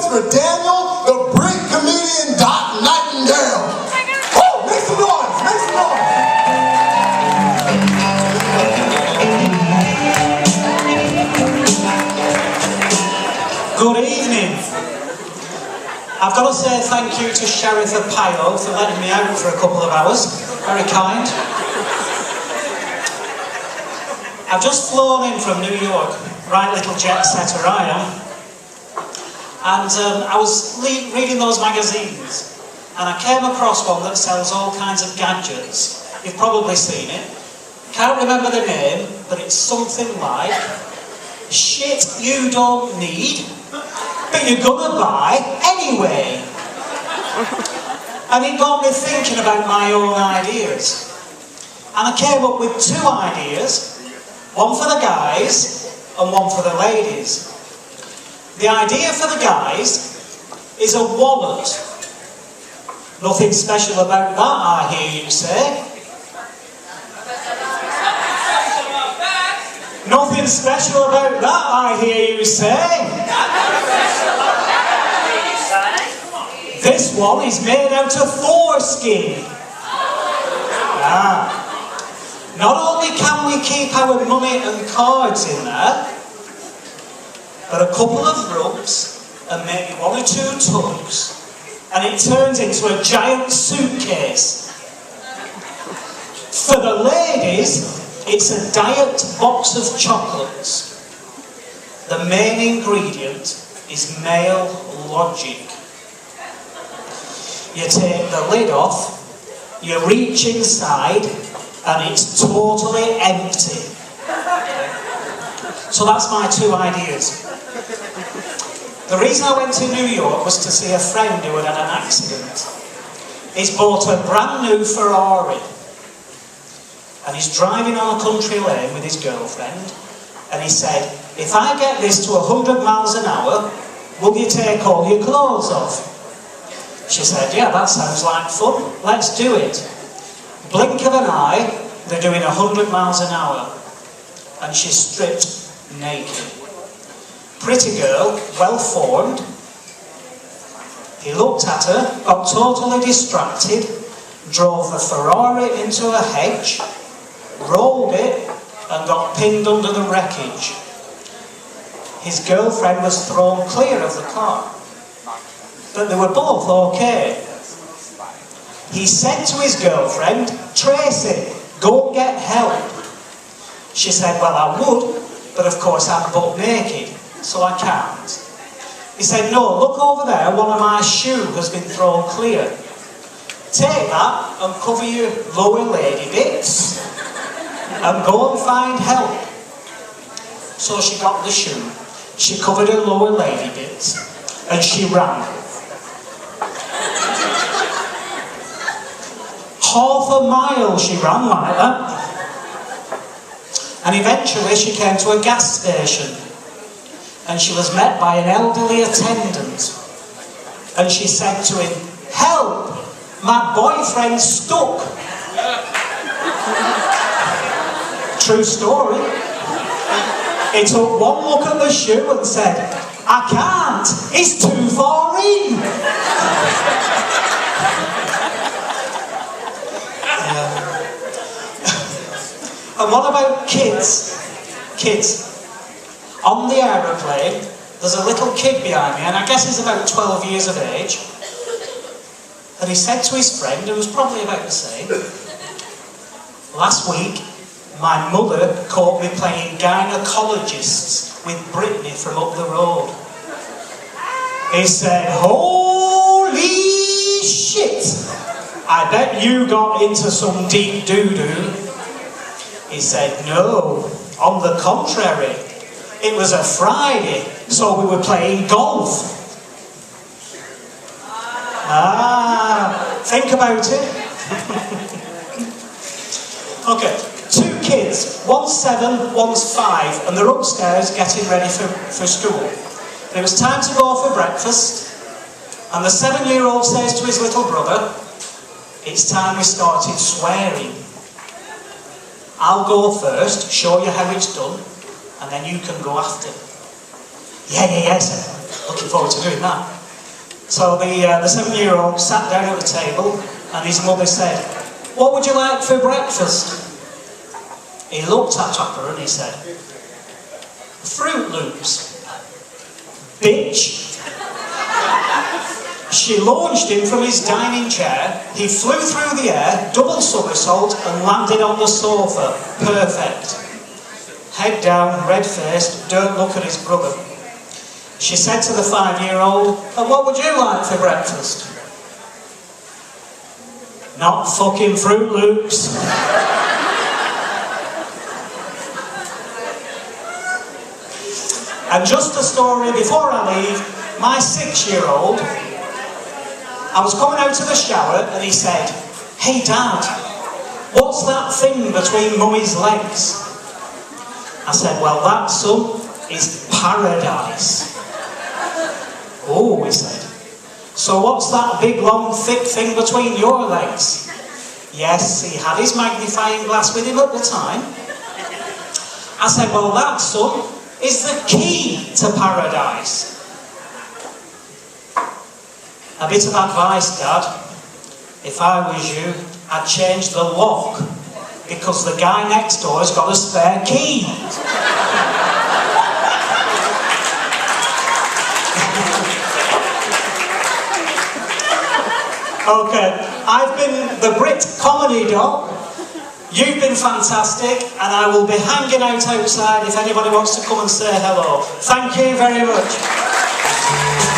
noise for Daniel, the Brit Comedy Doc Nightingale. Woo! Make some noise! Make some noise! Good evening. I've got to say thank you to Sheriff Pio for letting me out for a couple of hours. Very kind. I've just flown in from New York. Right little jet setter I am. And I was reading those magazines and I came across one that sells all kinds of gadgets. You've probably seen it. Can't remember the name, but it's something like shit you don't need, but you're gonna buy anyway. And it got me thinking about my own ideas. And I came up with two ideas, one for the guys and one for the ladies. The idea for the guys is a wallet. Nothing special about that, I hear you say. Nothing special about that, I hear you say. This one is made out of foreskin. Not only can we keep our money and cards in there, but a couple of rubs and maybe one or two tugs, and it turns into a giant suitcase. For the ladies, it's a diet box of chocolates. The main ingredient is male logic. You take the lid off, you reach inside, and it's totally empty. So that's my two ideas. The reason I went to New York was to see a friend who had had an accident. He's bought a brand new Ferrari. And he's driving on a country lane with his girlfriend. And he said, if I get this to 100 miles an hour, will you take all your clothes off? She said, yeah, that sounds like fun. Let's do it. Blink of an eye, they're doing 100 miles an hour. And she's stripped naked. Pretty girl, well formed. He looked at her, got totally distracted, drove the Ferrari into a hedge, rolled it, and got pinned under the wreckage. His girlfriend was thrown clear of the car. But they were both okay. He said to his girlfriend, Tracy, go and get help. She said, well, I would, but of course I'm butt naked, so I can't. He said, no, look over there, one of my shoes has been thrown clear. Take that and cover your lower lady bits and go and find help. So she got the shoe, she covered her lower lady bits, and she ran. Half a mile she ran like that. And eventually she came to a gas station. And she was met by an elderly attendant. And she said to him, help! My boyfriend's stuck. True story. He took one look at the shoe and said, I can't, it's too far in. And what about kids? Kids. On the aeroplane, there's a little kid behind me, and I guess he's about 12 years of age. And he said to his friend, who was probably about the same, last week, my mother caught me playing gynecologists with Brittany from up the road. He said, holy shit! I bet you got into some deep doo-doo. He said, no, on the contrary. It was a Friday, so we were playing golf. Think about it. Okay, two kids, one's 7, one's 5, and they're upstairs getting ready for school. And it was time to go for breakfast, and the 7-year-old says to his little brother, it's time we started swearing. I'll go first, show you how it's done, and then you can go after. Yeah, sir. Looking forward to doing that. So the 7-year-old sat down at the table and his mother said, "What would you like for breakfast?" He looked at her and he said, "Fruit Loops." "Bitch." She launched him from his dining chair. He flew through the air, double somersault, and landed on the sofa. Perfect. Head down, red-faced, don't look at his brother. She said to the 5-year-old, "And what would you like for breakfast?" "Not fucking Fruit Loops." And just a story before I leave, my 6-year-old, I was coming out of the shower and he said, "Hey Dad, what's that thing between Mummy's legs?" I said, "Well, that, son, is paradise." "Oh," he said. "So what's that big, long, thick thing between your legs?" Yes, he had his magnifying glass with him at the time. I said, "Well, that, son, is the key to paradise." "A bit of advice, Dad. If I was you, I'd change the lock, because the guy next door has got a spare key." Okay, I've been the Brit Comedy Doc. You've been fantastic, and I will be hanging out outside if anybody wants to come and say hello. Thank you very much.